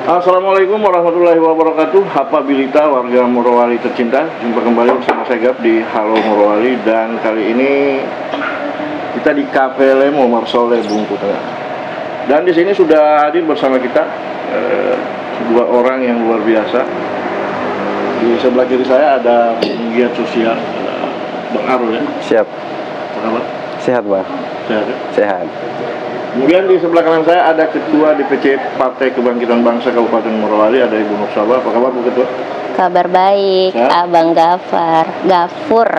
Assalamualaikum warahmatullahi wabarakatuh. Hapabilita warga Morowali tercinta, jumpa kembali bersama saya Gap di Halo Morowali. Dan kali ini kita di Cafe Lemo Marsole Bungku Tengah. Dan di sini sudah hadir bersama kita dua orang yang luar biasa. Di sebelah kiri saya ada penggiat sosial, Bang Arul ya. Siap. Apa kabar? Sehat, Bang. Sehat ya? Sehat. Kemudian di sebelah kanan saya ada Ketua DPC Partai Kebangkitan Bangsa Kabupaten Morowali, ada Ibu Nur Sabah. Apa kabar Bu Ketua? Kabar baik, Sehat? Abang Gafur.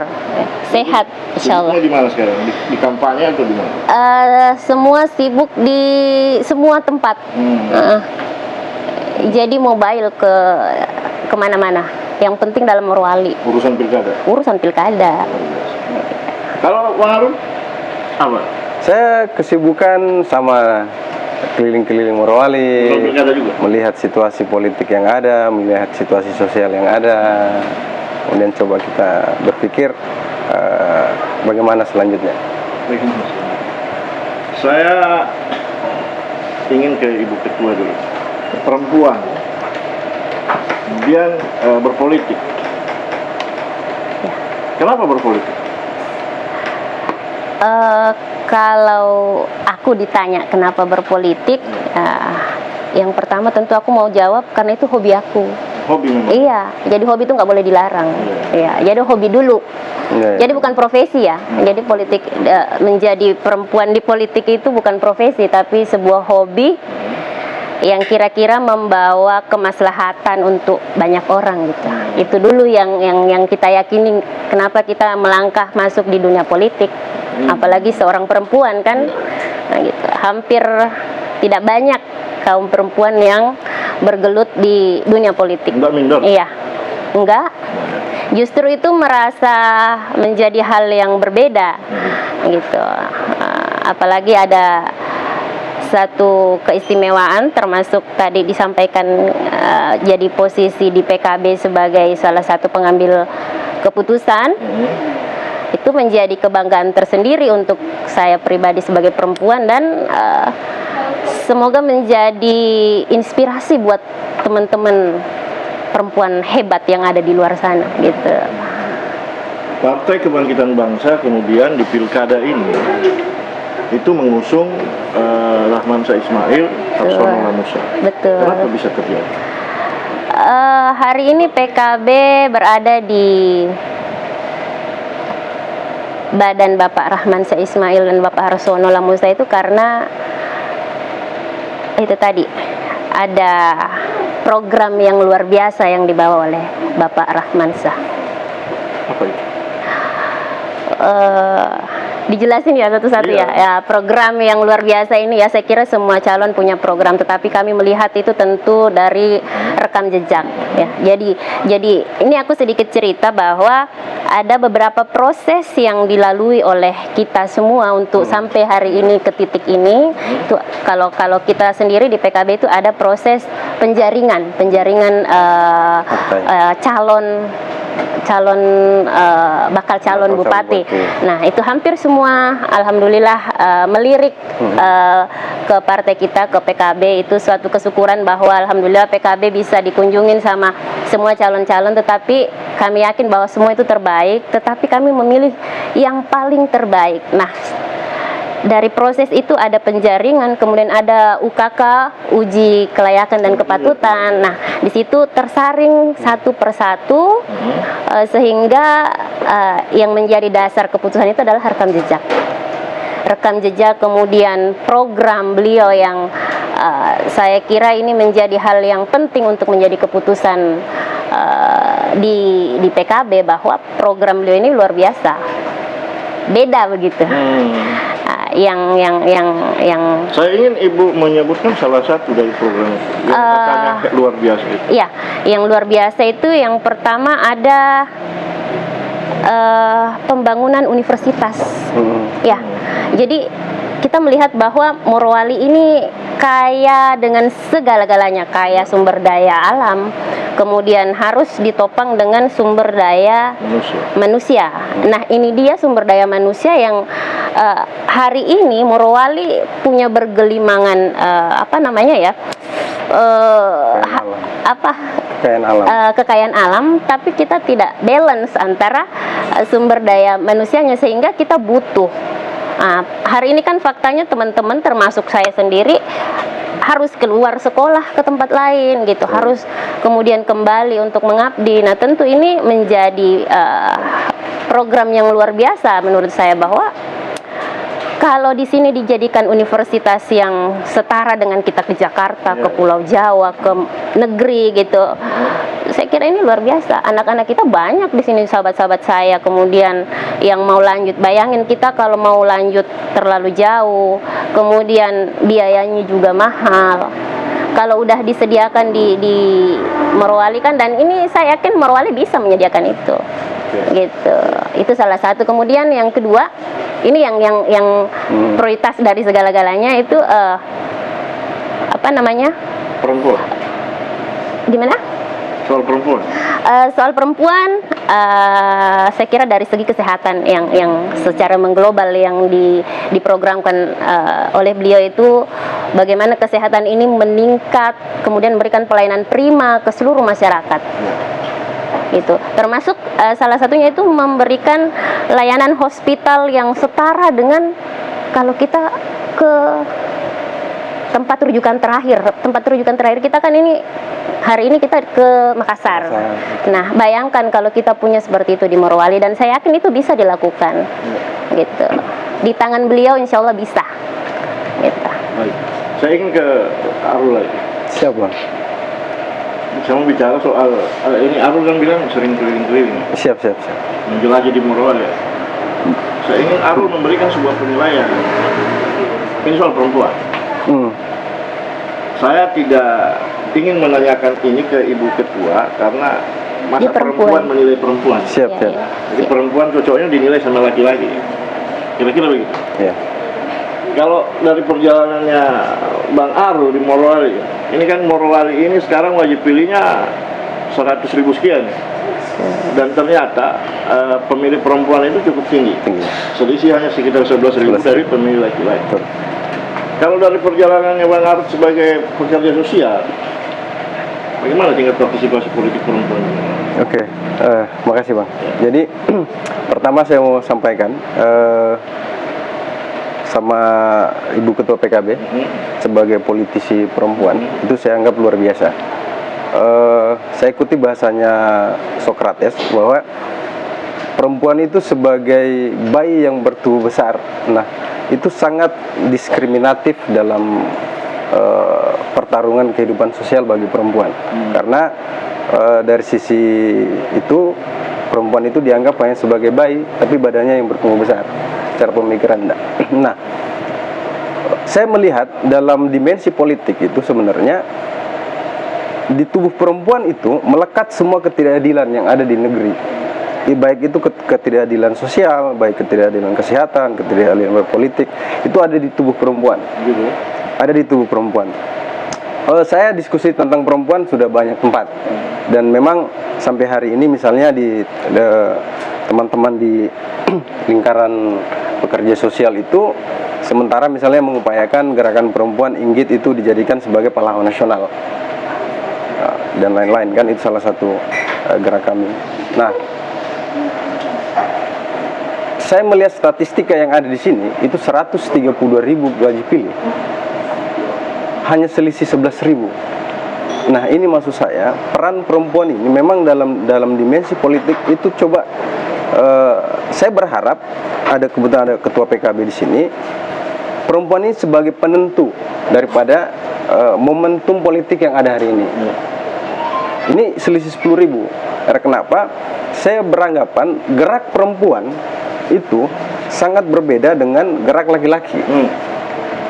Sehat, insya Allah. Sibuknya di mana sekarang? Di kampanye atau di mana? Semua sibuk di semua tempat. Jadi mobile kemana-mana. Yang penting dalam Morowali. Urusan pilkada? Urusan pilkada. Kalau Bang Arul, apa? Saya kesibukan sama keliling-keliling Morowali, Urusan pilkada juga? melihat situasi politik yang ada, melihat situasi sosial yang ada. Kemudian coba kita berpikir bagaimana selanjutnya. Baik, Mas. Saya ingin ke Ibu Ketua dulu. Perempuan, kemudian berpolitik. Ya. Kenapa berpolitik? Kalau aku ditanya kenapa berpolitik, yang pertama tentu aku mau jawab karena itu hobi aku. Hobi memang? Iya, jadi hobi itu nggak boleh dilarang. Iya, jadi hobi dulu. Jadi bukan profesi ya. Jadi politik, menjadi perempuan di politik itu bukan profesi, tapi sebuah hobi yang kira-kira membawa kemaslahatan untuk banyak orang gitu. Itu dulu yang kita yakini kenapa kita melangkah masuk di dunia politik. Apalagi seorang perempuan kan, nah gitu. Hampir tidak banyak kaum perempuan yang bergelut di dunia politik. Enggak minder? Iya, enggak. Justru itu merasa menjadi hal yang berbeda, gitu. Apalagi ada satu keistimewaan, termasuk tadi disampaikan jadi posisi di PKB sebagai salah satu pengambil keputusan. Itu menjadi kebanggaan tersendiri untuk saya pribadi sebagai perempuan, dan semoga menjadi inspirasi buat teman-teman perempuan hebat yang ada di luar sana gitu. Partai Kebangkitan Bangsa kemudian di pilkada ini itu mengusung Rahmansyah Ismail, Harsono Lamusa. Betul. Kenapa bisa terjadi? Hari ini PKB berada di badan Bapak Rahmansyah Ismail dan Bapak Harsono Lamusa itu karena itu tadi ada program yang luar biasa yang dibawa oleh Bapak Rahmansyah. Apa itu? Dijelasin ya satu-satu. Iya. Ya program yang luar biasa ini ya, saya kira semua calon punya program, tetapi kami melihat itu tentu dari rekam jejak ya. Jadi ini aku sedikit cerita bahwa ada beberapa proses yang dilalui oleh kita semua untuk sampai hari ini ke titik ini. Itu kalau kita sendiri di PKB itu ada proses penjaringan bakal calon bupati. Nah, itu hampir semua alhamdulillah melirik ke partai kita, ke PKB. Itu suatu kesyukuran bahwa alhamdulillah PKB bisa dikunjungin sama semua calon-calon, tetapi kami yakin bahwa semua itu terbaik, tetapi kami memilih yang paling terbaik. Nah, dari proses itu ada penjaringan, kemudian ada UKK, uji kelayakan dan kepatutan. Nah, di situ tersaring satu persatu sehingga yang menjadi dasar keputusan itu adalah rekam jejak. Rekam jejak, kemudian program beliau yang saya kira ini menjadi hal yang penting untuk menjadi keputusan di PKB, bahwa program beliau ini luar biasa. Beda begitu. Yang Saya ingin Ibu menyebutkan salah satu dari program yang katanya luar biasa itu. Iya, yang luar biasa itu yang pertama ada pembangunan universitas. Ya, jadi kita melihat bahwa Morowali ini kaya dengan segala-galanya, kaya sumber daya alam, kemudian harus ditopang dengan sumber daya manusia. Nah, ini dia sumber daya manusia yang hari ini Morowali punya bergelimangan Kekayaan alam. apa Kekayaan alam. kekayaan alam, tapi kita tidak balance antara sumber daya manusianya, sehingga kita butuh. Nah, hari ini kan faktanya teman-teman termasuk saya sendiri harus keluar sekolah ke tempat lain gitu, harus kemudian kembali untuk mengabdi. Nah, tentu ini menjadi program yang luar biasa menurut saya, bahwa kalau di sini dijadikan universitas yang setara dengan kita ke Jakarta, ke Pulau Jawa, ke negeri gitu, saya kira ini luar biasa. Anak-anak kita banyak di sini, sahabat-sahabat saya. Kemudian yang mau lanjut, bayangin kita kalau mau lanjut terlalu jauh, kemudian biayanya juga mahal. Kalau udah disediakan di Morowali kan, dan ini saya yakin Morowali bisa menyediakan itu. Gitu. Itu salah satu. Kemudian yang kedua, ini yang prioritas dari segala-galanya itu apa namanya? Perempuan. Gimana? Soal perempuan. Soal perempuan, saya kira dari segi kesehatan yang secara mengglobal yang diprogramkan oleh beliau itu, bagaimana kesehatan ini meningkat, kemudian memberikan pelayanan prima ke seluruh masyarakat. Gitu. Termasuk salah satunya itu memberikan layanan hospital yang setara dengan kalau kita ke tempat rujukan terakhir kita kan ini hari ini kita ke Makassar. Nah, bayangkan kalau kita punya seperti itu di Morowali, dan saya yakin itu bisa dilakukan. Gitu. Di tangan beliau insya Allah bisa. Gitu. Baik. Saya ingin ke Arul lagi. Siap, Bang. Saya mau bicara soal ini. Arul kan bilang sering keliling-keliling Siap. menjelajah di Morowali. Saya ingin Arul memberikan sebuah penilaian. Ini soal perempuan. Saya tidak ingin menanyakan ini ke Ibu Ketua karena masa perempuan menilai perempuan. Siap. Jadi perempuan cocoknya dinilai sama laki-laki. Kira-kira begitu. Ya. Kalau dari perjalanannya Bang Arul di Morowali, ini kan Morowali ini sekarang wajib pilihnya 100.000 sekian, dan ternyata pemilih perempuan itu cukup tinggi. Selisih hanya sekitar 11.000 dari pemilih laki-laki. Kalau dari perjalanannya Bang Arul sebagai pekerja sosial, bagaimana tingkat partisipasi politik perempuan? Oke, makasih Bang. Jadi pertama saya mau sampaikan sama Ibu Ketua PKB sebagai politisi perempuan itu saya anggap luar biasa. Saya ikuti bahasanya Socrates bahwa perempuan itu sebagai bayi yang bertubuh besar. Nah, itu sangat diskriminatif dalam pertarungan kehidupan sosial bagi perempuan. Karena dari sisi itu perempuan itu dianggap hanya sebagai bayi, tapi badannya yang bertumbuh besar secara pemikiran. Nah, saya melihat dalam dimensi politik itu sebenarnya di tubuh perempuan itu melekat semua ketidakadilan yang ada di negeri. Baik itu ketidakadilan sosial, baik ketidakadilan kesehatan, ketidakadilan politik, itu ada di tubuh perempuan. Ada di tubuh perempuan. Saya diskusi tentang perempuan sudah banyak tempat, dan memang sampai hari ini misalnya di teman-teman di lingkaran pekerja sosial itu sementara misalnya mengupayakan gerakan perempuan Inggit itu dijadikan sebagai pahlawan nasional dan lain-lain, kan itu salah satu gerak kami. Nah, saya melihat statistika yang ada di sini itu 132.000 wajib pilih, hanya selisih 11.000. Nah, ini maksud saya peran perempuan ini memang dalam dimensi politik itu coba saya berharap kebetulan ada ketua PKB di sini, perempuan ini sebagai penentu daripada momentum politik yang ada hari ini. Ini selisih 10.000. Karena kenapa? Saya beranggapan gerak perempuan itu sangat berbeda dengan gerak laki-laki.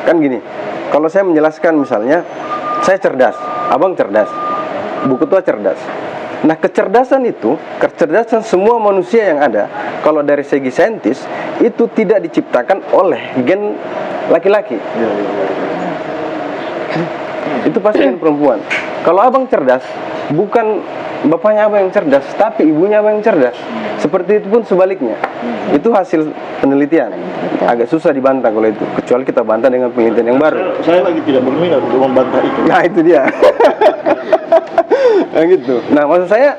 Kan gini, kalau saya menjelaskan misalnya, saya cerdas, abang cerdas, Bu Ketua cerdas. Nah, kecerdasan itu, kecerdasan semua manusia yang ada, kalau dari segi saintis, itu tidak diciptakan oleh gen laki-laki. Itu pasti gen perempuan. Kalau abang cerdas, bukan bapaknya apa yang cerdas, tapi ibunya apa yang cerdas. Seperti itu pun sebaliknya. Itu hasil penelitian. Agak susah dibantah kalau itu, kecuali kita bantah dengan penelitian yang baru. Saya lagi tidak berminat untuk membantah itu. Nah itu dia. Nah gitu. Nah maksud saya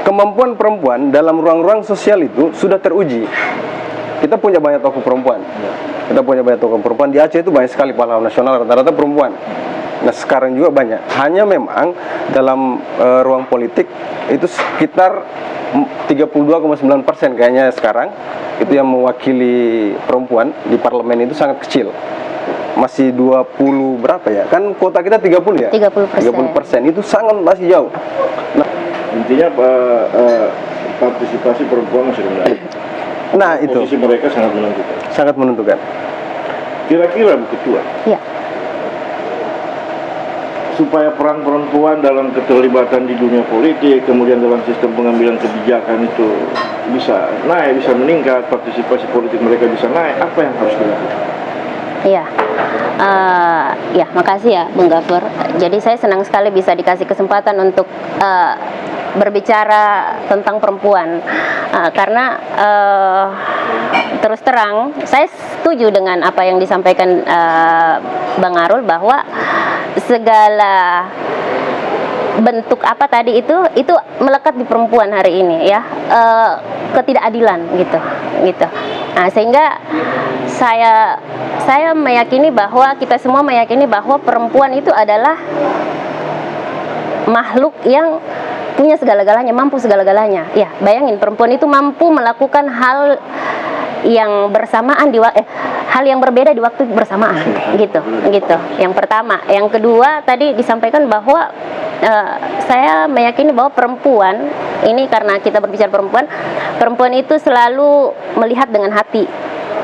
kemampuan perempuan dalam ruang-ruang sosial itu sudah teruji. Kita punya banyak tokoh perempuan. Kita punya banyak tokoh perempuan. Di Aceh itu banyak sekali pahlawan nasional, rata-rata perempuan. Nah sekarang juga banyak. Hanya memang dalam ruang politik itu sekitar 32,9% kayaknya sekarang itu yang mewakili perempuan di parlemen itu sangat kecil. Masih 20 berapa ya? Kan kuota kita 30 ya? 30%. 30% itu sangat masih jauh. Nah, Intinya partisipasi perempuan masih rendah. nah itu Posisi mereka sangat menentukan. sangat menentukan. Kira-kira Bu Ketua, Ya. supaya peran perempuan dalam keterlibatan di dunia politik, kemudian dalam sistem pengambilan kebijakan itu bisa naik, bisa meningkat, partisipasi politik mereka bisa naik, apa yang harus dilakukan? Iya, ya makasih ya Bung Gafur. Jadi saya senang sekali bisa dikasih kesempatan untuk berbicara tentang perempuan, karena terus terang saya setuju dengan apa yang disampaikan Bang Arul, bahwa segala bentuk apa tadi itu melekat di perempuan hari ini ya, ketidakadilan gitu. Nah, sehingga saya meyakini bahwa kita semua meyakini bahwa perempuan itu adalah makhluk yang punya segala-galanya, mampu segala-galanya. Ya, bayangin perempuan itu mampu melakukan hal yang bersamaan hal yang berbeda di waktu bersamaan gitu. Yang pertama, yang kedua tadi disampaikan bahwa saya meyakini bahwa perempuan ini, karena kita berbicara perempuan itu selalu melihat dengan hati.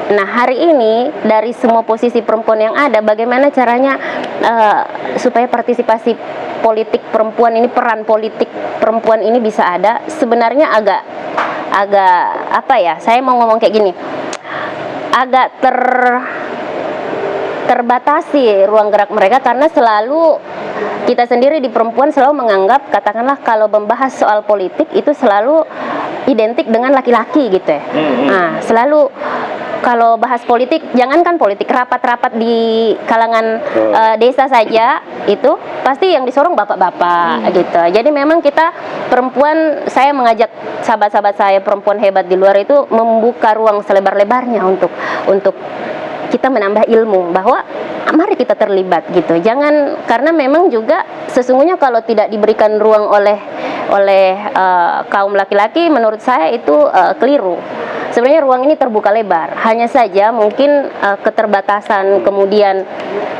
Nah, hari ini dari semua posisi perempuan yang ada, bagaimana caranya supaya partisipasi politik perempuan ini, peran politik perempuan ini bisa ada, sebenarnya agak apa ya, saya mau ngomong kayak gini, agak terbatasi ruang gerak mereka, karena selalu kita sendiri di perempuan selalu menganggap, katakanlah kalau membahas soal politik itu selalu identik dengan laki-laki gitu ya. Nah, selalu kalau bahas politik, jangankan politik, rapat-rapat di kalangan desa saja itu pasti yang disorong bapak-bapak gitu. Jadi memang kita perempuan, saya mengajak sahabat-sahabat saya perempuan hebat di luar itu membuka ruang selebar-lebarnya untuk kita menambah ilmu, bahwa mari kita terlibat gitu. Jangan, karena memang juga sesungguhnya kalau tidak diberikan ruang oleh kaum laki-laki, menurut saya itu keliru. Sebenarnya ruang ini terbuka lebar, hanya saja mungkin keterbatasan, kemudian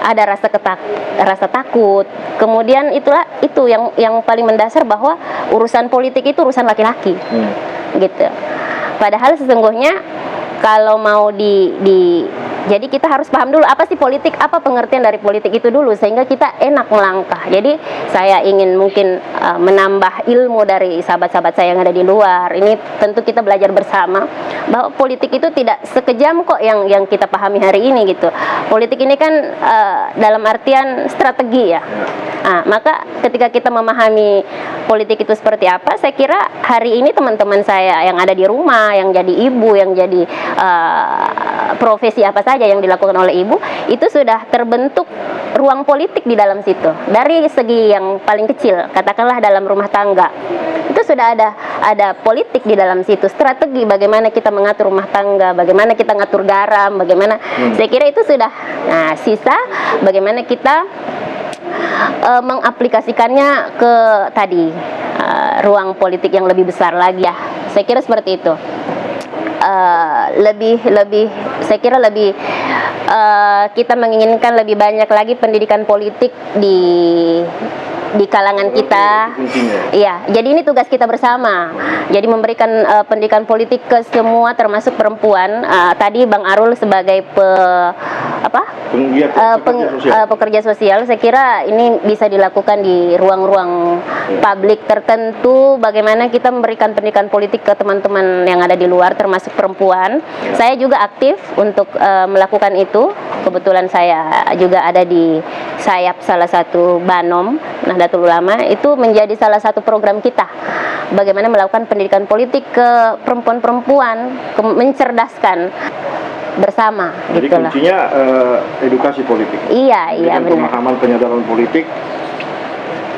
ada rasa takut, kemudian itu yang paling mendasar, bahwa urusan politik itu urusan laki-laki, gitu. Padahal sesungguhnya kalau mau jadi kita harus paham dulu apa sih politik, apa pengertian dari politik itu dulu, sehingga kita enak melangkah. Jadi saya ingin mungkin menambah ilmu dari sahabat-sahabat saya yang ada di luar. Ini tentu kita belajar bersama bahwa politik itu tidak sekejam kok yang kita pahami hari ini gitu. Politik ini kan dalam artian strategi ya. Nah, maka ketika kita memahami politik itu seperti apa, saya kira hari ini teman-teman saya yang ada di rumah, yang jadi ibu, yang jadi profesi apa saja yang dilakukan oleh ibu, itu sudah terbentuk ruang politik di dalam situ. Dari segi yang paling kecil, katakanlah dalam rumah tangga, itu sudah ada politik di dalam situ, strategi bagaimana kita mengatur rumah tangga, bagaimana kita ngatur garam, bagaimana, saya kira itu sudah. Nah, sisa bagaimana kita mengaplikasikannya ke tadi ruang politik yang lebih besar lagi ya. Saya kira seperti itu. Saya kira lebih kita menginginkan lebih banyak lagi pendidikan politik di kalangan kita. Iya, jadi ini tugas kita bersama. Jadi memberikan pendidikan politik ke semua, termasuk perempuan. Tadi Bang Arul sebagai pekerja sosial, saya kira ini bisa dilakukan di ruang-ruang publik tertentu. Bagaimana kita memberikan pendidikan politik ke teman-teman yang ada di luar, termasuk perempuan. Saya juga aktif untuk melakukan itu. Kebetulan saya juga ada di sayap salah satu Banom Nahdlatul Ulama itu menjadi salah satu program kita. Bagaimana melakukan pendidikan politik ke perempuan-perempuan, mencerdaskan bersama. Jadi gitulah. kuncinya edukasi politik. Iya, iya Memberikan benar. pemahaman penyadaran politik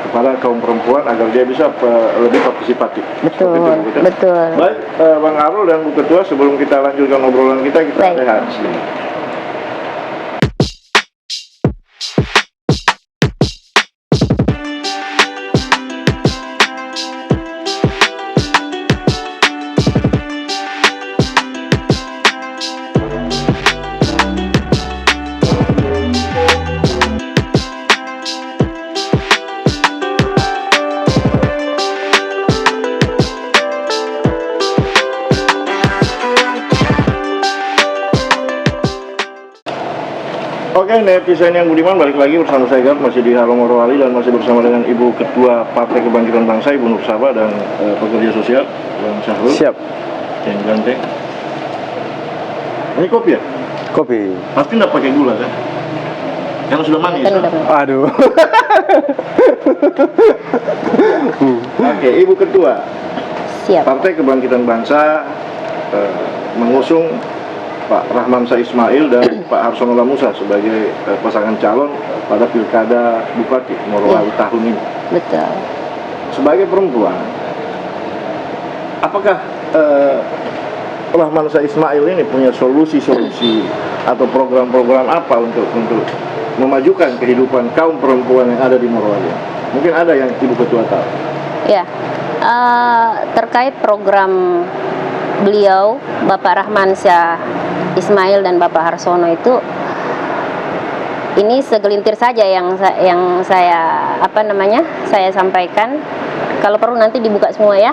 kepada kaum perempuan agar dia bisa lebih partisipatif. Betul, Seperti itu, Bu Ketua. betul. Baik, Bang Arul dan Bu Ketua, sebelum kita lanjutkan obrolan kita Baik. rehat sedikit. Oke, netizen yang budiman, balik lagi bersama saya Gap, masih di Halo Morowali dan masih bersama dengan Ibu Ketua Partai Kebangkitan Bangsa, Ibu Nur Sabah, dan pekerja sosial, Bang Syahrul. Siap. Yang ganteng. Ini kopi ya? Kopi. Pasti nggak pakai gula kan? Karena sudah manis. Kan udah- Aduh. Oke, Ibu Ketua, Siap. Partai Kebangkitan Bangsa mengusung Pak Rahman Syah Ismail dan Pak Harsono Lamusa sebagai pasangan calon pada Pilkada Bupati Morowali tahun ini. Betul. Sebagai perempuan, apakah Rahman Syah Ismail ini punya solusi-solusi atau program-program apa untuk memajukan kehidupan kaum perempuan yang ada di Morowali? Mungkin ada yang Ibu Ketua tahu. Ya, terkait program beliau, Bapak Rahman Syah Ismail dan Bapak Harsono itu, ini segelintir saja yang saya saya sampaikan. Kalau perlu nanti dibuka semua ya.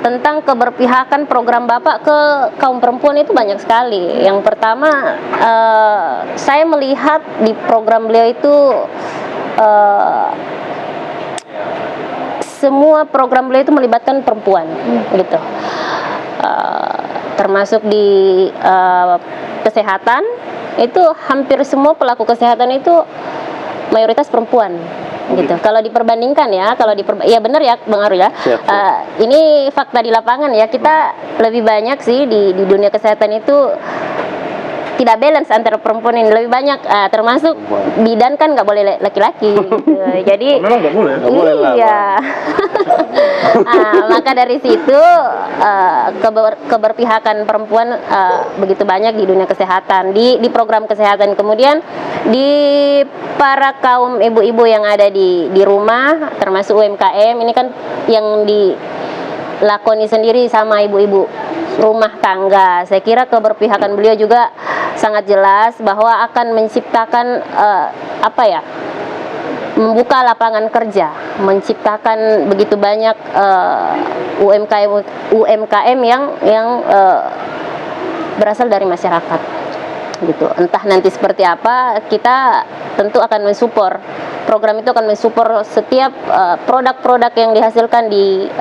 Tentang keberpihakan program Bapak ke kaum perempuan itu banyak sekali. Yang pertama, saya melihat di program beliau itu semua program beliau itu melibatkan perempuan, gitu. Termasuk di kesehatan, itu hampir semua pelaku kesehatan itu mayoritas perempuan, gitu. Kalau diperbandingkan ya, ya benar ya Bang Arul ya. Siap. Ini fakta di lapangan ya, kita lebih banyak sih di dunia kesehatan itu tidak balance antara perempuan ini, lebih banyak termasuk bidan kan nggak boleh laki-laki gitu. Jadi Memang nggak boleh. Nggak boleh lah, iya. Maka dari situ keberpihakan perempuan begitu banyak di dunia kesehatan, di program kesehatan. Kemudian di para kaum ibu-ibu yang ada di rumah, termasuk UMKM, ini kan yang dilakoni sendiri sama ibu-ibu rumah tangga. Saya kira keberpihakan beliau juga sangat jelas bahwa akan menciptakan membuka lapangan kerja, menciptakan begitu banyak UMKM yang berasal dari masyarakat, gitu. Entah nanti seperti apa, kita tentu akan mensupport program itu, akan mensupport setiap produk-produk yang dihasilkan di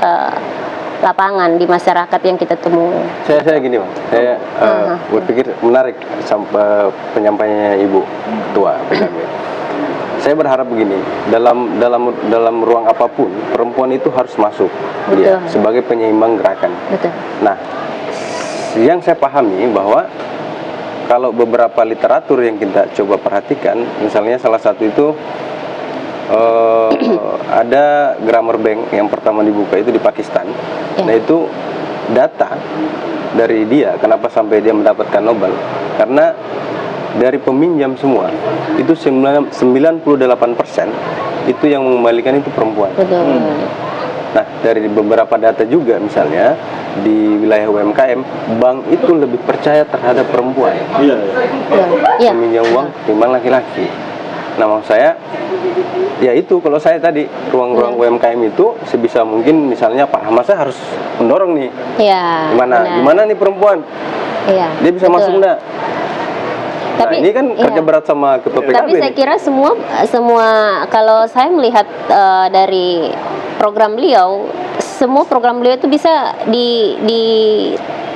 lapangan, di masyarakat yang kita temui. Saya gini Bang, saya berpikir menarik sampai penyampaiannya Ibu Ketua PKB. Saya berharap begini, dalam ruang apapun perempuan itu harus masuk. Betul. Dia sebagai penyeimbang gerakan. Betul. Nah, yang saya pahami bahwa kalau beberapa literatur yang kita coba perhatikan, misalnya salah satu itu ada grammar bank yang pertama dibuka itu di Pakistan. Nah itu data dari dia, kenapa sampai dia mendapatkan Nobel, karena dari peminjam semua itu 98% itu yang mengembalikan itu perempuan. Betul. Nah dari beberapa data juga misalnya di wilayah UMKM, bank itu lebih percaya terhadap perempuan. Iya. Iya. Meminjam uang ketimbang laki-laki. Nah maksud saya, ya itu kalau saya tadi ruang-ruang UMKM itu sebisa mungkin misalnya Pak Ahmad saya harus mendorong nih. Iya. Gimana nih perempuan? Iya. Dia bisa betul. masuk enggak? Nah, Tapi ini kan kerja berat sama ketua PKB. Tapi saya kira semua kalau saya melihat dari program beliau, semua program beliau itu bisa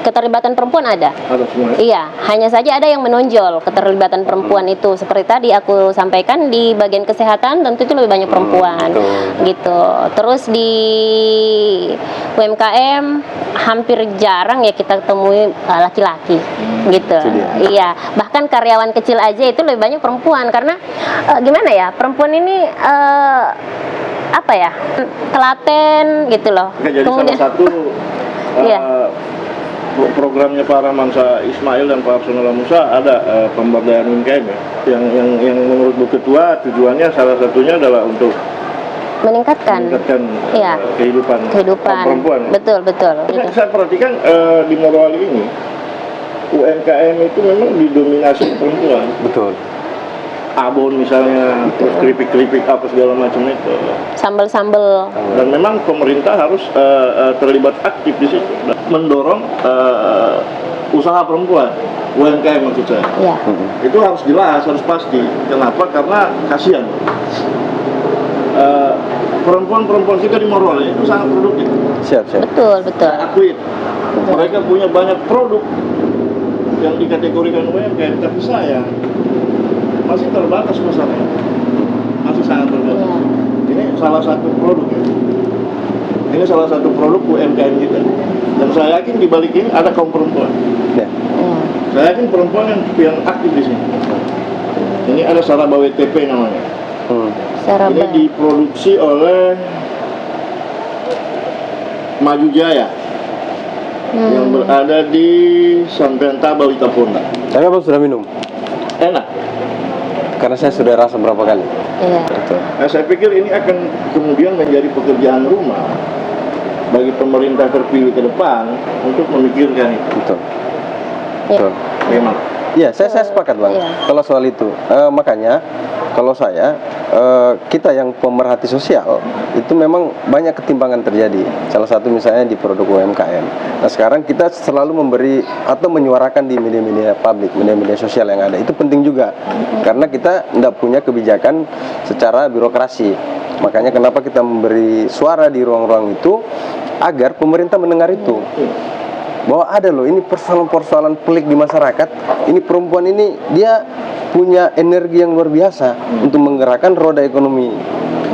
keterlibatan perempuan ada. Ada semua. Iya, hanya saja ada yang menonjol keterlibatan perempuan itu. Seperti tadi aku sampaikan di bagian kesehatan tentu itu lebih banyak perempuan, gitu. Terus di UMKM hampir jarang ya kita temui laki-laki, gitu. Iya, bahkan karyawan kecil aja itu lebih banyak perempuan karena gimana ya, perempuan ini apa ya, telaten gitu loh. Jadi Kemudian, salah satu iya. programnya Pak Ramansa Ismail dan Pak Arsonola Musa ada pemberdayaan UMKM ya. Yang menurut Bu Ketua tujuannya salah satunya adalah untuk meningkatkan iya, kehidupan perempuan. Betul. Saya perhatikan di Morowali ini UMKM itu memang didominasi perempuan. Betul. Abon misalnya, terus keripik-keripik apa segala macam itu. Sambel-sambel. Dan memang pemerintah harus terlibat aktif di situ, mendorong usaha perempuan, UMKM maksud saya. Iya. Itu harus jelas, harus pasti. Kenapa? Karena kasihan. Perempuan-perempuan kita di Morowali itu sangat produktif. Siap. Betul. Akuin. Mereka punya banyak produk yang dikategorikan UMKM, tapi saya masih terbatas pasarnya, masih sangat terbatas. Ini salah satu produk ya. Ini salah satu produk UMKM kita. Dan saya yakin di balik ini ada kaum perempuan. Ya. Saya yakin perempuan yang aktif di sini. Ini ada Saraba WTP namanya. Saraba. Ini diproduksi oleh Maju Jaya yang berada di Sampean Tabau Itaponda. Tapi Abang sudah minum? Enak. Karena saya sudah rasa berapa kali. Iya. Nah, saya pikir ini akan kemudian menjadi pekerjaan rumah bagi pemerintah terpilih ke depan untuk memikirkan itu. Betul. Iya. Memang. Iya, saya sepakat Bang. Iya. Kalau soal itu, makanya kalau saya kita yang pemerhati sosial itu memang banyak ketimpangan terjadi. Salah satu misalnya di produk UMKM. Nah sekarang kita selalu memberi atau menyuarakan di media-media publik, media-media sosial yang ada. Itu penting juga karena kita tidak punya kebijakan secara birokrasi. Makanya kenapa kita memberi suara di ruang-ruang itu agar pemerintah mendengar itu. Bahwa ada loh ini persoalan-persoalan pelik di masyarakat. Ini perempuan ini dia punya energi yang luar biasa untuk menggerakkan roda ekonomi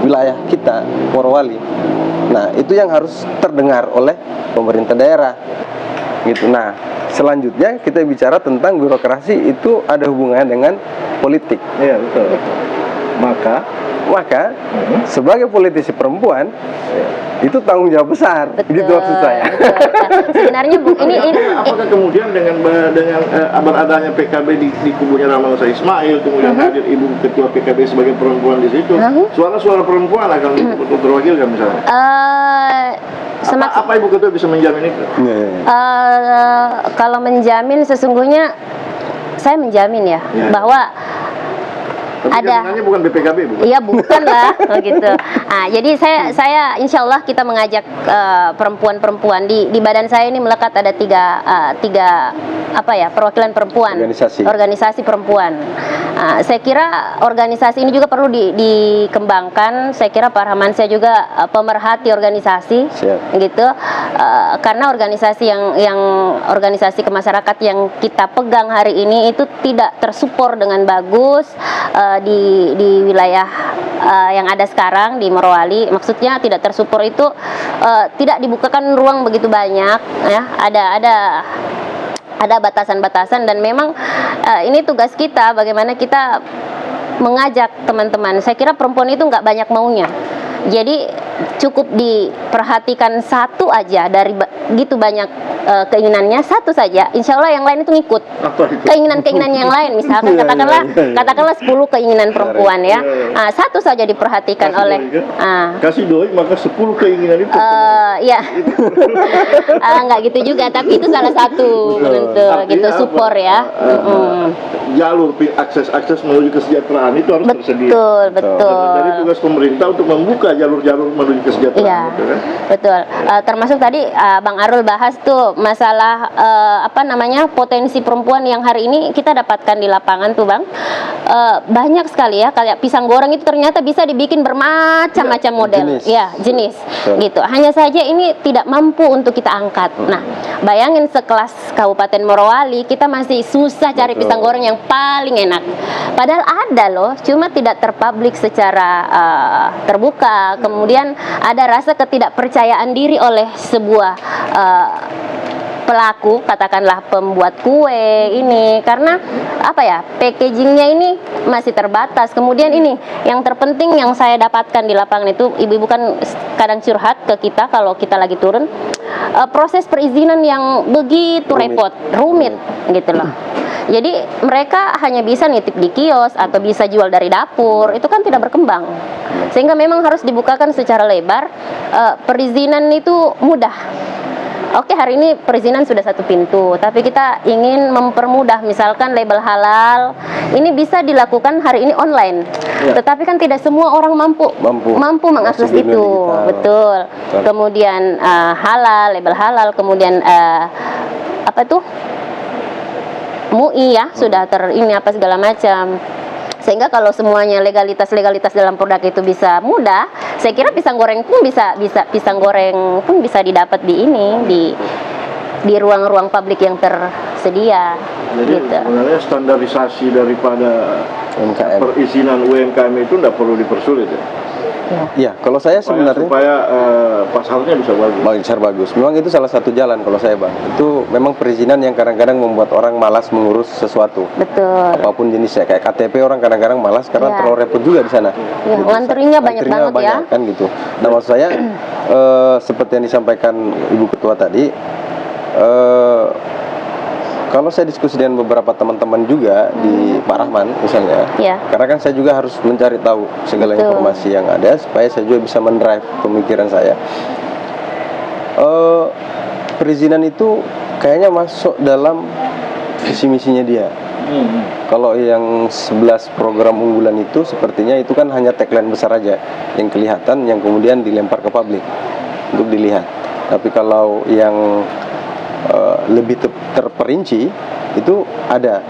wilayah kita, Morowali. Nah, itu yang harus terdengar oleh pemerintah daerah. Gitu. Nah, selanjutnya kita bicara tentang birokrasi itu ada hubungannya dengan politik. Iya, betul. Maka sebagai politisi perempuan itu tanggung jawab besar, gitu maksud saya. Sebenarnya ini apakah kemudian dengan beradanya PKB di kubunya Ramansa Ismail, kemudian hadir Ibu Ketua PKB sebagai perempuan di situ, suara-suara perempuan akan betul terwakilkan misalnya? Apa Ibu Ketua bisa menjamin itu? Kalau menjamin sesungguhnya saya menjamin ya. Bahwa ada bukan BPKB bukan? Iya bukan lah gitu. Nah, jadi saya insya Allah kita mengajak perempuan-perempuan di badan saya ini melekat ada tiga perwakilan perempuan, organisasi perempuan. Saya kira organisasi ini juga perlu dikembangkan. Saya kira Pak Ramansa juga pemerhati organisasi. Gitu, karena organisasi yang organisasi kemasyarakatan yang kita pegang hari ini itu tidak tersupport dengan bagus di wilayah yang ada sekarang di Morowali. Maksudnya tidak tersupport itu tidak dibukakan ruang begitu banyak ya, ada batasan-batasan dan memang ini tugas kita bagaimana kita mengajak teman-teman. Saya kira perempuan itu nggak banyak maunya. Jadi cukup diperhatikan satu aja dari gitu banyak keinginannya, satu saja, insya Allah yang lain itu ngikut. Keinginan-keinginan yang lain, misalkan katakanlah 10 keinginan perempuan ya, satu saja diperhatikan oleh. Kasih doi maka 10 keinginan itu. Ya, nggak gitu juga, tapi itu salah satu bentuk gitu support ya. Jalur akses menuju kesejahteraan itu harus tersedia. Betul. Jadi tugas pemerintah untuk membuka jalur-jalur menuju kesejahteraan. Iya, gitu, kan? Betul. Termasuk tadi Bang Arul bahas tuh masalah potensi perempuan yang hari ini kita dapatkan di lapangan tuh Bang. banyak sekali ya, kayak pisang goreng itu ternyata bisa dibikin bermacam-macam model, jenis. ya jenis, Betul. gitu. Hanya saja ini tidak mampu untuk kita angkat. Nah, bayangin sekelas Kabupaten Morowali kita masih susah cari Betul. pisang goreng yang paling enak. Padahal ada loh, cuma tidak terpublik secara terbuka. Kemudian ada rasa ketidakpercayaan diri oleh sebuah pelaku, katakanlah pembuat kue ini, karena apa ya, packagingnya ini masih terbatas. Kemudian ini yang terpenting yang saya dapatkan di lapangan itu, ibu-ibu kan kadang curhat ke kita kalau kita lagi turun, proses perizinan yang begitu rumit gitu loh. Jadi mereka hanya bisa nitip di kios atau bisa jual dari dapur, itu kan tidak berkembang. Sehingga memang harus dibukakan secara lebar. Perizinan itu mudah. Oke, hari ini perizinan sudah satu pintu, tapi kita ingin mempermudah, misalkan label halal ini bisa dilakukan hari ini online. Ya. Tetapi kan tidak semua orang mampu mengakses Masih dunia itu. digital. Betul. Kemudian halal, label halal, kemudian apa tuh? MUI ya, sudah ini apa segala macam. Sehingga kalau semuanya legalitas dalam produk itu bisa mudah, saya kira pisang goreng pun bisa didapat di ruang-ruang publik yang tersedia. Jadi Gitu. sebenarnya standarisasi daripada UMKM. perizinan UMKM itu tidak perlu dipersulit ya. Iya, kalau saya sebenarnya Supaya pasarnya bisa bagus. bagus. Memang itu salah satu jalan kalau saya, Bang. Itu memang perizinan yang kadang-kadang membuat orang malas mengurus sesuatu. Betul. Apapun jenisnya, kayak KTP orang kadang-kadang malas karena Iya. terlalu repot juga di sana. Ya, ngantrinya banyak banget ya. Kan gitu. Nah, maksud saya seperti yang disampaikan Ibu Ketua tadi, kalau saya diskusi dengan beberapa teman-teman juga di Pak Rahman misalnya, Ya. karena kan saya juga harus mencari tahu segala Betul. informasi yang ada supaya saya juga bisa mendrive pemikiran saya. Perizinan itu kayaknya masuk dalam visi misinya dia. Kalau yang 11 program unggulan itu sepertinya itu kan hanya tagline besar aja yang kelihatan, yang kemudian dilempar ke publik untuk dilihat. Tapi kalau yang lebih terperinci itu ada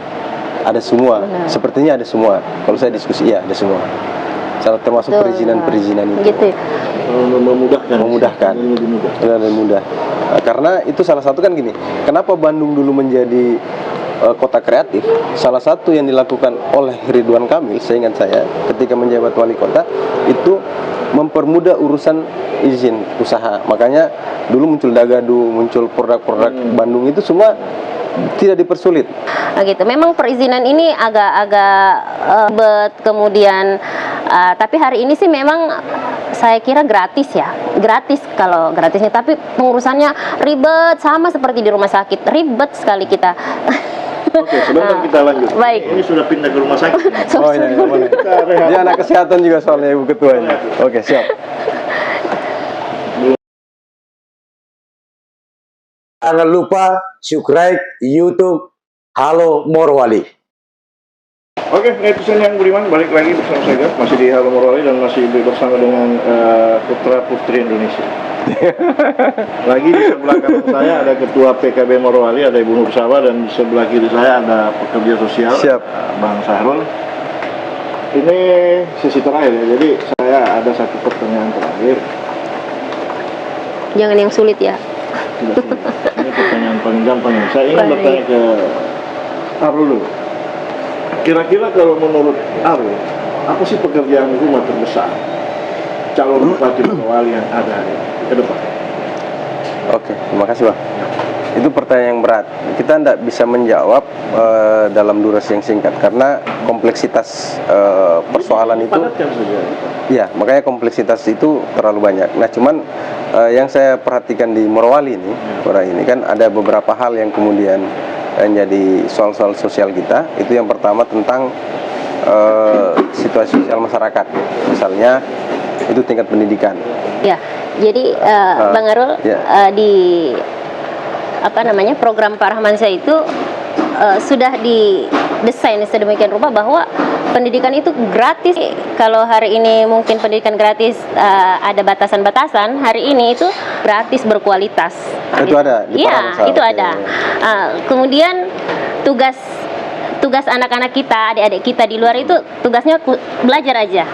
semua. Benar. Sepertinya ada semua. Kalau saya diskusi, iya ada semua. Termasuk Betul. perizinan itu. Gitu. Memudahkan. Lebih mudah. Lebih mudah. Nah, karena itu salah satu kan gini. Kenapa Bandung dulu menjadi kota kreatif? Salah satu yang dilakukan oleh Ridwan Kamil, seingat saya, ketika menjabat wali kota, itu mempermudah urusan izin usaha. Makanya dulu muncul Dagadu, muncul produk-produk Bandung itu semua tidak dipersulit. Nah, gitu. Memang perizinan ini agak ribet, kemudian tapi hari ini sih memang saya kira gratis ya, gratis kalau gratisnya, tapi pengurusannya ribet sama seperti di rumah sakit, ribet sekali kita. Oke, sebentar kita lanjut. Baik. Ini sudah pindah ke rumah sakit. Oh iya, boleh. Dia anak kesehatan juga soalnya Ibu Ketuanya. Oke, siap. Jangan lupa subscribe YouTube Halo Morowali. Oke, netizen yang budiman, balik lagi bersama saya, masih di Halo Morowali dan masih bersama dengan putra putri Indonesia. Lagi di sebelah kanan saya ada ketua PKB Morowali, ada Ibu Nur Sawa, dan di sebelah kiri saya ada pekerja sosial, Siap. Bang Sahrul. Ini sesi terakhir ya, jadi saya ada satu pertanyaan terakhir. Jangan yang sulit ya. Tidak sulit. Ini pertanyaan paling gampang. Saya ingin Baik. bertanya ke Arul dulu. Kira-kira kalau menurut Arul, apa sih pekerjaan rumah terbesar calon bupati Morowali yang ada hari ini ke depan? Oke, terima kasih Bang. Itu pertanyaan yang berat. Kita tidak bisa menjawab dalam durasi yang singkat karena kompleksitas persoalan itu. Padatkan saja. Ya, makanya kompleksitas itu terlalu banyak. Nah, cuman yang saya perhatikan di Morowali ini kan ada beberapa hal yang kemudian menjadi soal-soal sosial kita. Itu yang pertama tentang situasi sosial masyarakat. Misalnya itu tingkat pendidikan. Ya, jadi Bang Arul, ya. di program Pak Rahmansyah itu sudah didesain sedemikian rupa bahwa pendidikan itu gratis. Kalau hari ini mungkin pendidikan gratis ada batasan-batasan, hari ini itu gratis berkualitas. Itu ada di Pak Iya, Rahmansyah. itu Oke. ada. Kemudian tugas tugas anak-anak kita, adik-adik kita di luar itu tugasnya belajar aja.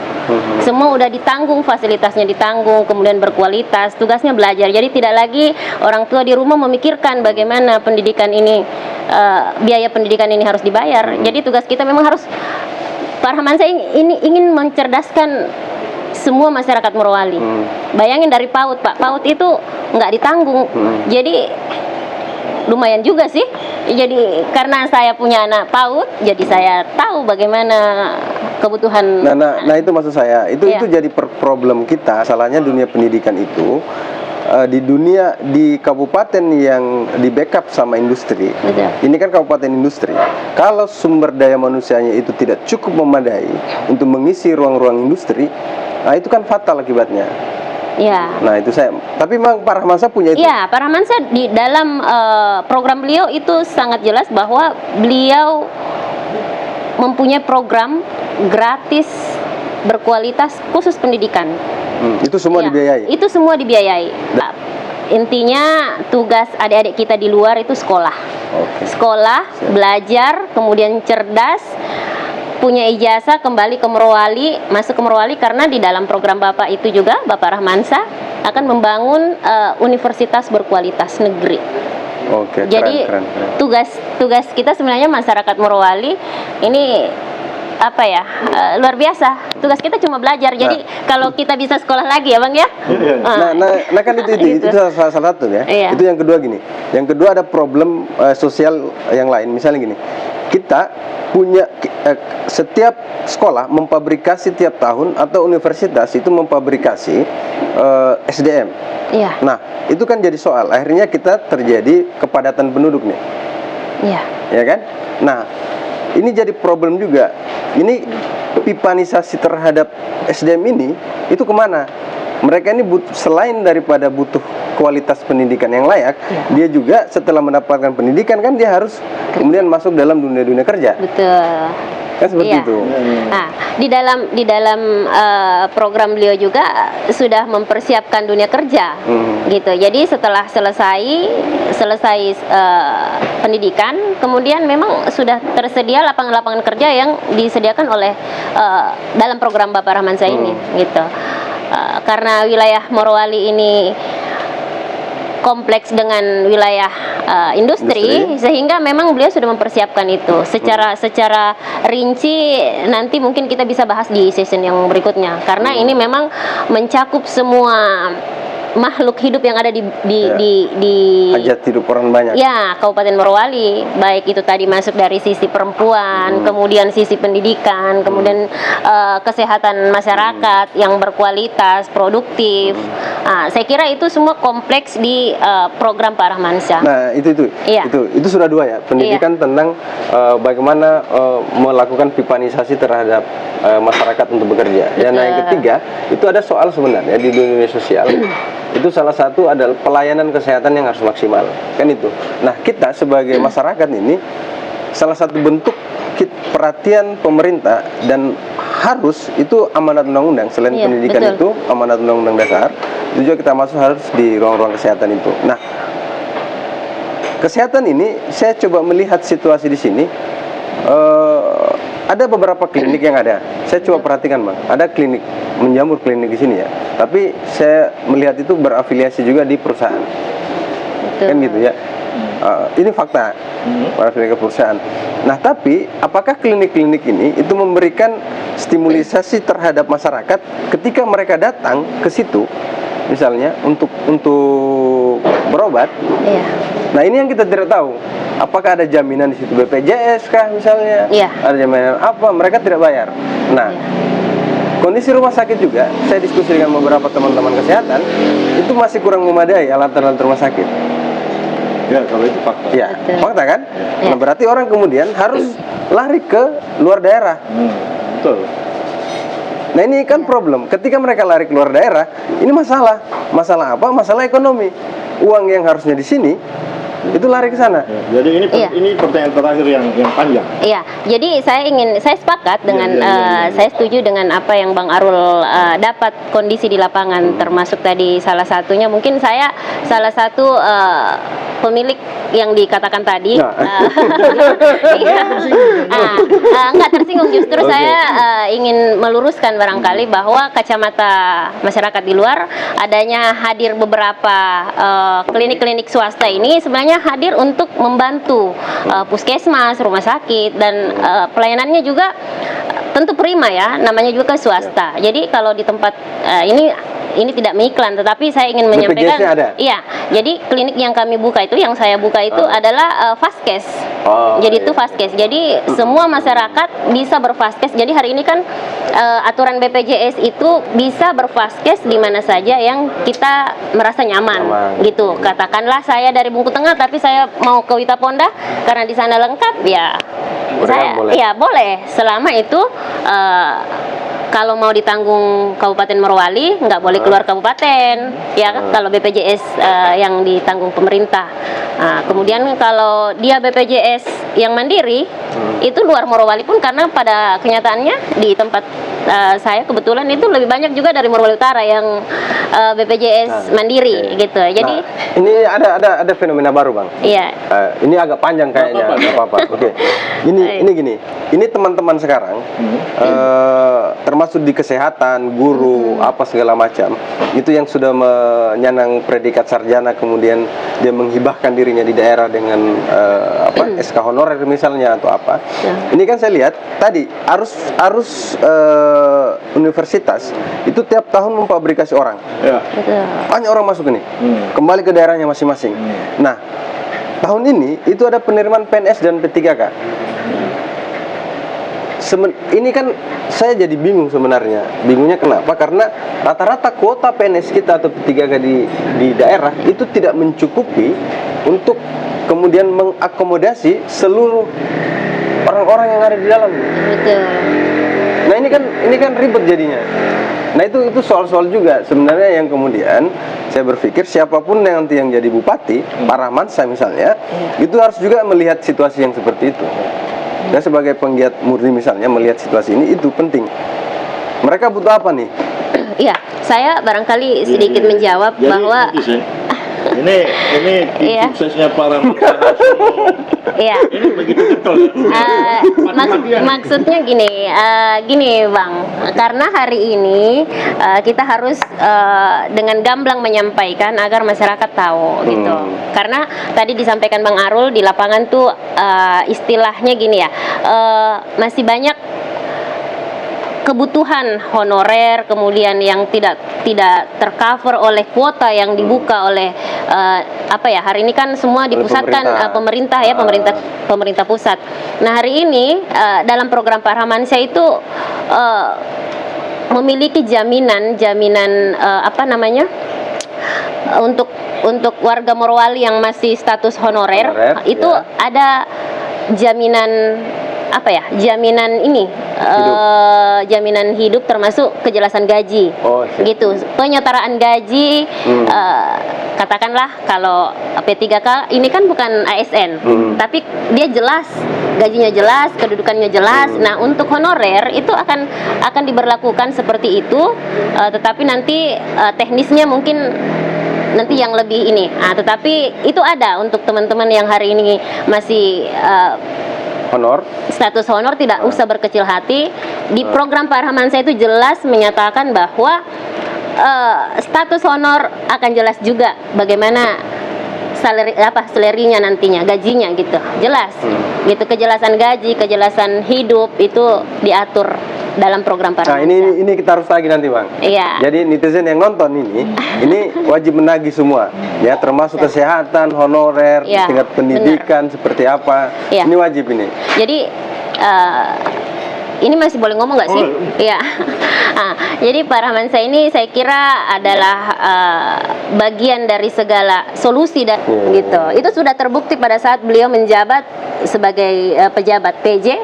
Semua udah ditanggung, fasilitasnya ditanggung, kemudian berkualitas, tugasnya belajar. Jadi tidak lagi orang tua di rumah memikirkan bagaimana pendidikan ini, biaya pendidikan ini harus dibayar. Jadi tugas kita memang harus, Pak Rahman, saya ingin mencerdaskan semua masyarakat Morowali. Bayangin dari PAUD, Pak, PAUD itu nggak ditanggung. Jadi lumayan juga sih. Jadi karena saya punya anak PAUD, jadi saya tahu bagaimana kebutuhan. Nah itu maksud saya, itu jadi problem kita. Salahnya dunia pendidikan itu di kabupaten yang di backup sama industri. Betul. Ini kan kabupaten industri. Kalau sumber daya manusianya itu tidak cukup memadai untuk mengisi ruang-ruang industri, nah itu kan fatal akibatnya. Ya. Nah itu saya. Tapi memang Pak Rahmansa punya itu. Iya, Pak Rahmansa di dalam program beliau itu sangat jelas bahwa beliau mempunyai program gratis berkualitas khusus pendidikan. Itu semua dibiayai. Itu semua dibiayai. Intinya tugas adik-adik kita di luar itu sekolah. Sekolah, belajar, kemudian cerdas, punya ijazah, kembali ke Morowali, masuk ke Morowali, karena di dalam program Bapak itu juga, Bapak Rahmansa akan membangun universitas berkualitas negeri. Oke, jadi keren. tugas kita sebenarnya masyarakat Morowali ini apa ya, luar biasa. Tugas kita cuma belajar. Jadi kalau kita bisa sekolah lagi ya Bang ya. Nah kan itu salah satu ya. Iya. Itu yang kedua gini. Yang kedua ada problem sosial yang lain. Misalnya gini, kita punya setiap sekolah memfabrikasi tiap tahun, atau universitas itu memfabrikasi SDM. Iya. Nah itu kan jadi soal. Akhirnya kita terjadi kepadatan penduduk nih. Iya. Ya kan? Nah ini jadi problem juga. Ini pipanisasi terhadap SDM ini itu kemana? Mereka ini selain daripada butuh kualitas pendidikan yang layak, dia juga setelah mendapatkan pendidikan kan dia harus kemudian masuk dalam dunia kerja. Betul. Kan seperti itu. Nah, di dalam program beliau juga sudah mempersiapkan dunia kerja, gitu. Jadi setelah selesai pendidikan, kemudian memang sudah tersedia lapangan-lapangan kerja yang disediakan oleh dalam program Bapak Rahmansa ini, gitu. Karena wilayah Morowali ini kompleks dengan wilayah industri, sehingga memang beliau sudah mempersiapkan itu secara rinci. Nanti mungkin kita bisa bahas di season yang berikutnya, karena ini memang mencakup semua makhluk hidup yang ada di hajat hidup orang banyak. Ya, Kabupaten Morowali, baik itu tadi masuk dari sisi perempuan, kemudian sisi pendidikan, kemudian kesehatan masyarakat yang berkualitas, produktif. Nah, saya kira itu semua kompleks di program Pak Rahmansa. Nah, itu sudah dua ya. Pendidikan tentang bagaimana melakukan pipanisasi terhadap masyarakat untuk bekerja. Dan yang ketiga, itu ada soal sebenarnya di dunia sosial. Itu salah satu adalah pelayanan kesehatan yang harus maksimal, kan itu. Nah, kita sebagai masyarakat ini salah satu bentuk perhatian pemerintah, dan harus itu amanat undang-undang. Selain pendidikan itu amanat undang-undang dasar, itu juga kita masuk harus di ruang-ruang kesehatan itu. Nah, kesehatan ini saya coba melihat situasi di sini. Ada beberapa klinik yang ada. Saya coba perhatikan Bang, ada klinik, menjamur klinik di sini ya. Tapi saya melihat itu berafiliasi juga di perusahaan. Kan gitu ya. Ini fakta. Berafiliasi ke perusahaan. Nah, tapi apakah klinik-klinik ini itu memberikan stimulisasi terhadap masyarakat ketika mereka datang ke situ, misalnya untuk berobat? Iya. Nah, ini yang kita tidak tahu. Apakah ada jaminan di situ BPJS kah misalnya? Iya. Ada jaminan apa? Mereka tidak bayar. Nah, kondisi rumah sakit juga, saya diskusi dengan beberapa teman-teman kesehatan, itu masih kurang memadai alat-alat rumah sakit. Ya, kalau itu fakta. Ya, fakta kan? Nah, berarti orang kemudian harus lari ke luar daerah. Betul. Nah, ini kan problem. Ketika mereka lari ke luar daerah, ini masalah. Masalah apa? Masalah ekonomi. Uang yang harusnya di sini itu lari ke sana. Ya, jadi ini pertanyaan terakhir yang panjang. Iya, jadi saya sepakat dengan saya setuju dengan apa yang Bang Arul dapat kondisi di lapangan, termasuk tadi salah satunya mungkin saya salah satu pemilik yang dikatakan tadi. Nggak tersinggung, justru saya ingin meluruskan barangkali bahwa kacamata masyarakat di luar adanya hadir beberapa klinik-klinik swasta ini sebenarnya hadir untuk membantu puskesmas, rumah sakit, dan pelayanannya juga tentu prima ya, namanya juga swasta. Jadi kalau di tempat ini tidak mengiklan, tetapi saya ingin menyampaikan, iya, jadi klinik yang kami buka itu, yang saya buka itu adalah Vaskes. Jadi itu Vaskes. Jadi semua masyarakat bisa bervaskes. Jadi hari ini kan aturan BPJS itu bisa bervaskes di mana saja yang kita merasa nyaman. Gitu. Katakanlah saya dari Bungku Tengah, tapi saya mau ke Wita Ponda karena di sana lengkap, ya saya boleh. Ya boleh. Selama itu kalau mau ditanggung Kabupaten Morowali, nggak boleh keluar kabupaten, ya kan? Kalau BPJS yang ditanggung pemerintah. Kemudian kalau dia BPJS yang mandiri, itu luar Morowali pun, karena pada kenyataannya di tempat saya kebetulan itu lebih banyak juga dari Morowali Utara yang BPJS mandiri, gitu. Jadi ini ada fenomena baru, Bang. Iya. Ini agak panjang kayaknya, nggak apa-apa. Oke. Ini gini. Ini teman-teman sekarang, termasuk di kesehatan, guru, apa segala macam, itu yang sudah menyandang predikat sarjana, kemudian dia menghibahkan dirinya di daerah dengan SK honorer misalnya atau apa. Ini kan saya lihat tadi arus universitas itu tiap tahun memfabrikasi orang. Banyak orang masuk ini, kembali ke daerahnya masing-masing. Nah, tahun ini itu ada penerimaan PNS dan P3K. Ini kan saya jadi bingung sebenarnya. Bingungnya kenapa? Karena rata-rata kuota PNS kita atau P3K di daerah itu tidak mencukupi untuk kemudian mengakomodasi seluruh orang-orang yang ada di dalam. Betul. Nah, ini kan ribet jadinya. Nah, itu soal-soal juga sebenarnya yang kemudian saya berpikir siapapun yang nanti yang jadi bupati, Pak Rahman saya misalnya, itu harus juga melihat situasi yang seperti itu. Saya sebagai penggiat murni misalnya melihat situasi ini, itu penting. Mereka butuh apa nih? Iya, saya barangkali sedikit menjawab jadi, bahwa ini tim suksesnya para iya. Ini begitu betul. Maksudnya gini Bang, karena hari ini kita harus dengan gamblang menyampaikan agar masyarakat tahu gitu. Karena tadi disampaikan Bang Arul di lapangan tuh istilahnya gini ya, masih banyak kebutuhan honorer, kemudian yang tidak tercover oleh kuota yang dibuka oleh hari ini kan semua dipusatkan pemerintah pusat. Nah, hari ini dalam program Pak Rahmansyah itu memiliki jaminan untuk warga Morowali yang masih status honorer itu ada jaminan jaminan hidup termasuk kejelasan gaji. Gitu. Penyetaraan gaji katakanlah kalau P3K ini kan bukan ASN, tapi dia jelas gajinya jelas, kedudukannya jelas. Nah, untuk honorer itu akan diberlakukan seperti itu, tetapi nanti teknisnya mungkin nanti yang lebih ini. Tetapi itu ada untuk teman-teman yang hari ini masih status honor, tidak usah berkecil hati. Di program Pak Rahmansyah itu jelas menyatakan bahwa status honor akan jelas juga bagaimana salarinya nantinya, gajinya gitu. Jelas. Gitu, kejelasan gaji, kejelasan hidup itu diatur dalam program Pak Rahmansyah. Nah, ini kita harus tagih nanti, Bang. Iya. Jadi netizen yang nonton ini wajib menagih semua, ya, termasuk kesehatan, honorer, tingkat pendidikan seperti apa. Ini wajib ini. Jadi ini masih boleh ngomong nggak sih? Iya. Jadi Pak Rahmansyah ini saya kira adalah bagian dari segala solusi dan gitu. Itu sudah terbukti pada saat beliau menjabat sebagai pejabat PJ.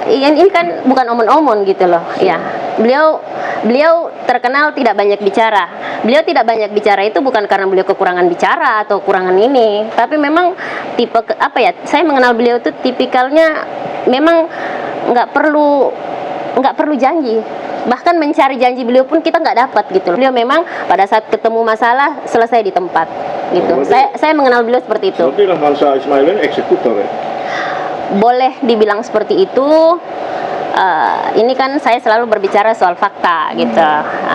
Ini kan bukan omon-omon gitu loh, ya. Beliau terkenal tidak banyak bicara. Beliau tidak banyak bicara itu bukan karena beliau kekurangan bicara atau kurangan ini, tapi memang tipe apa ya? Saya mengenal beliau itu tipikalnya memang nggak perlu janji. Bahkan mencari janji beliau pun kita nggak dapat gitu. Beliau memang pada saat ketemu masalah selesai di tempat gitu. Saya mengenal beliau seperti itu. Berarti Rahman Syah Ismail ini eksekutor ya? Boleh dibilang seperti itu. Ini kan saya selalu berbicara soal fakta gitu.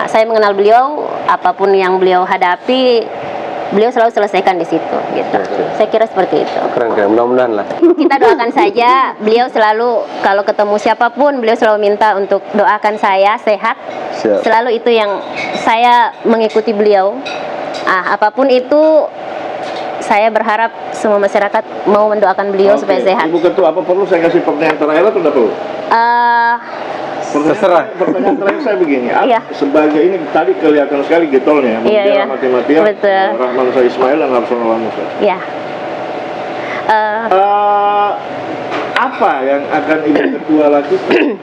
Saya mengenal beliau, apapun yang beliau hadapi, beliau selalu selesaikan di situ gitu. Saya kira seperti itu. Keren, mudah-mudahan lah. Kita doakan saja. Beliau selalu kalau ketemu siapapun, beliau selalu minta untuk doakan saya sehat. Siap. Selalu itu yang saya mengikuti beliau. Apapun itu, saya berharap semua masyarakat mau mendoakan beliau supaya sehat. Ibu Ketua, apa perlu saya kasih pertanyaan terakhir atau tidak perlu? Terserah. Pertanyaan terakhir saya begini, Iya. sebagai ini tadi kelihatan sekali getolnya, Iya. mati-matian Betul. Rahman Syah Ismail dan Harsono Lamusa. Ya. Apa yang akan Ibu Ketua lakukan?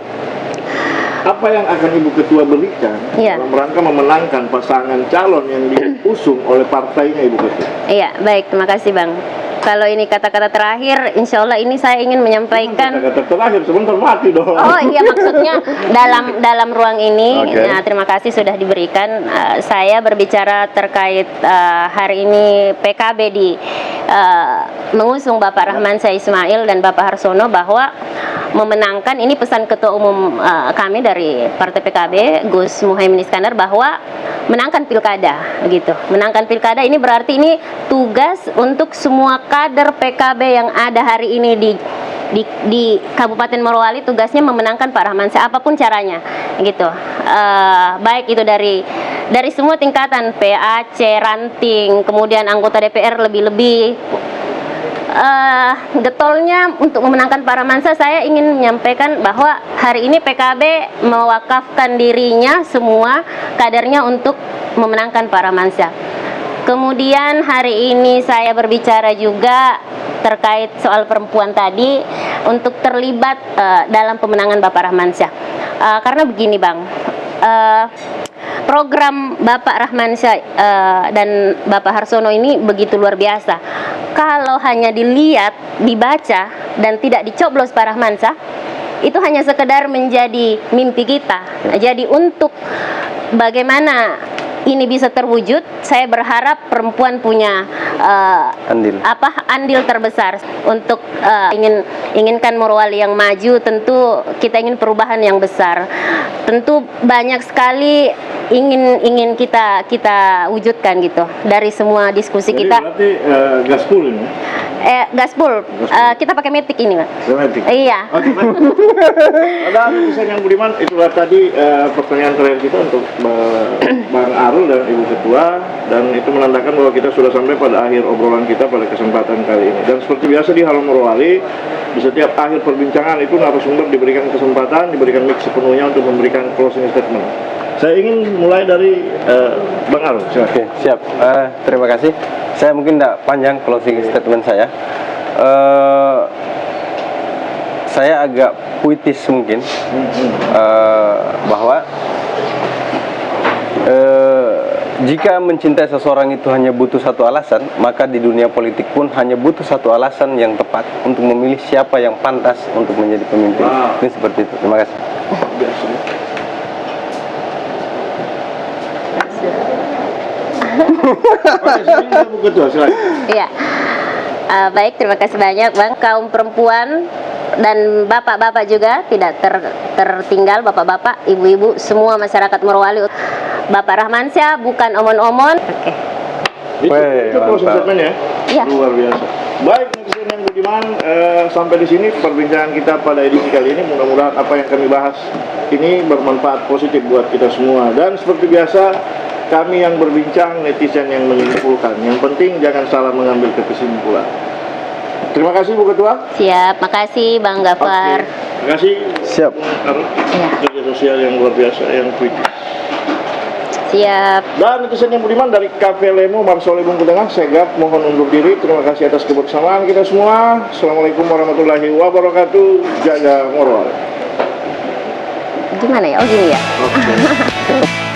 Apa yang akan Ibu Ketua berikan Iya. dalam rangka memenangkan pasangan calon yang diusung oleh partainya Ibu Ketua? Iya, baik, terima kasih Bang. Kalau ini kata-kata terakhir, insya Allah ini saya ingin menyampaikan. Kata-kata terakhir sebentar mati dong. Oh iya, maksudnya dalam ruang ini. Oke. Nah, terima kasih sudah diberikan. Saya berbicara terkait hari ini PKB mengusung Bapak Rahman Syah Ismail dan Bapak Harsono bahwa memenangkan, ini pesan Ketua Umum kami dari Partai PKB Gus Muhaimin Iskandar, bahwa menangkan pilkada gitu. Menangkan pilkada ini berarti ini tugas untuk semua kader PKB yang ada hari ini di Kabupaten Morowali. Tugasnya memenangkan Pak Rahman Syah apapun caranya gitu. Baik itu dari semua tingkatan, PAC, ranting, kemudian anggota DPR lebih-lebih. Getolnya untuk memenangkan Pak Rahman Syah, saya ingin menyampaikan bahwa hari ini PKB mewakafkan dirinya semua kadernya untuk memenangkan Pak Rahman Syah. Kemudian hari ini saya berbicara juga terkait soal perempuan tadi untuk terlibat dalam pemenangan Bapak Rahman Syah. Karena begini Bang, program Bapak Rahman Syah dan Bapak Harsono ini begitu luar biasa. Kalau hanya dilihat, dibaca, dan tidak dicoblos Pak Rahman Syah, itu hanya sekedar menjadi mimpi kita. Jadi untuk bagaimana ini bisa terwujud, saya berharap perempuan punya andil terbesar untuk inginkan Morowali yang maju. Tentu kita ingin perubahan yang besar. Tentu banyak sekali ingin kita wujudkan gitu dari semua diskusi Jadi kita. berarti gaspol ini? Gaspol. Kita pakai metik ini, Pak. Metik. Iya. Oke, baik. Ada pesan yang budiman, itulah tadi pertanyaan terakhir kita untuk Bang Arul dan Ibu Ketua, dan itu menandakan bahwa kita sudah sampai pada akhir obrolan kita pada kesempatan kali ini. Dan seperti biasa di Halo Morowali, di setiap akhir perbincangan itu narasumber diberikan kesempatan, diberikan mic sepenuhnya untuk memberikan closing statement. Saya ingin mulai dari Bang Arul. Oke, siap. Terima kasih. Saya mungkin tidak panjang closing statement saya. Saya agak puitis mungkin, bahwa jika mencintai seseorang itu hanya butuh satu alasan, maka di dunia politik pun hanya butuh satu alasan yang tepat untuk memilih siapa yang pantas untuk menjadi pemimpin. Ini seperti itu. Terima kasih. Iya. Baik, terima kasih banyak Bang. Kaum perempuan dan bapak-bapak juga tidak tertinggal, bapak-bapak, ibu-ibu, semua masyarakat Morowali. Bapak Rahman Syah bukan omon-omon. Oke. Itu proses statementnya. Iya. Luar biasa. Baik, netizen yang budiman, sampai di sini perbincangan kita pada edisi kali ini. Mudah-mudahan apa yang kami bahas ini bermanfaat positif buat kita semua. Dan seperti biasa, kami yang berbincang, netizen yang menyimpulkan. Yang penting jangan salah mengambil kesimpulan. Terima kasih Bu Ketua. Siap, makasih Bang Gafar. Oke. Terima kasih. Siap. Iya. Kerja sosial yang luar biasa, yang kritis. Siap. Dan netizen yang budiman dari Cafe Lemo Marsole Bungku Tengah, Segap mohon undur diri. Terima kasih atas kebersamaan kita semua. Assalamualaikum warahmatullahi wabarakatuh. Jaga Morowali. gimana ya? Oh gini ya. Oke.